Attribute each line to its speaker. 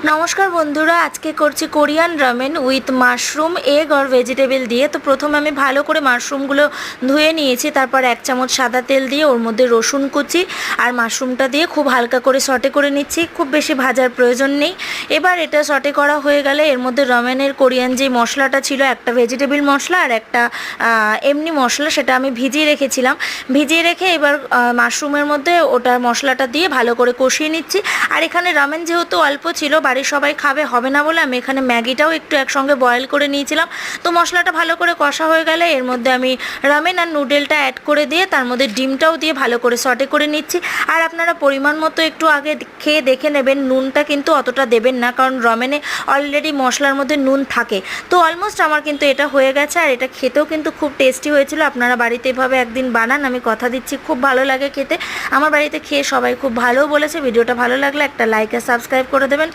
Speaker 1: নমস্কার বন্ধুরা, আজকে করছি Korean ramen with mushroom, egg আর ভেজিটেবল দিয়ে। তো প্রথমে আমি ভালো করে মাশরুমগুলো ধুয়ে নিয়েছি, তারপর 1 চামচ সাদা তেল দিয়ে ওর মধ্যে রসুন কুচি আর মাশরুমটা দিয়ে খুব হালকা করে সটে করে নিচ্ছি। খুব বেশি ভাজার প্রয়োজন নেই। এবার এটা সটে করা হয়ে গেলে এর মধ্যে রামেনের কোরিয়ান যে মশলাটা ছিল, একটা ভেজিটেবল মশলা আর একটা এমনি মশলা, সেটা আমি ভিজিয়ে রেখেছিলাম। ভিজিয়ে রেখে এবার মাশরুমের মধ্যে ওটা মশলাটা দিয়ে ভালো করে কষিয়ে নিচ্ছি। আর এখানে রামেন যেহেতু অল্প ছিল, বাড়ির সবাই খাবে হবে না বলে আমি এখানে ম্যাগিটাও একটু একসঙ্গে বয়েল করে নিয়েছিলাম। তো মশলাটা ভালো করে কষা হয়ে গেলে এর মধ্যে আমি রামেন আর নুডলটা অ্যাড করে দিয়ে তার মধ্যে ডিমটাও দিয়ে ভালো করে সটে করে নিচ্ছি। আর আপনারা পরিমাণ মতো একটু আগে খেয়ে দেখে নেবেন, নুনটা কিন্তু অতটা দেবেন না, কারণ রামেনে অলরেডি মশলার মধ্যে নুন থাকে। তো অলমোস্ট আমার কিন্তু এটা হয়ে গেছে, আর এটা খেতেও কিন্তু খুব টেস্টি হয়েছিল। আপনারা বাড়িতে এভাবে একদিন বানান, আমি কথা দিচ্ছি খুব ভালো লাগে খেতে। আমার বাড়িতে খেয়ে সবাই খুব ভালো বলেছে। ভিডিওটা ভালো লাগলে একটা লাইক আর সাবস্ক্রাইব করে দেবেন।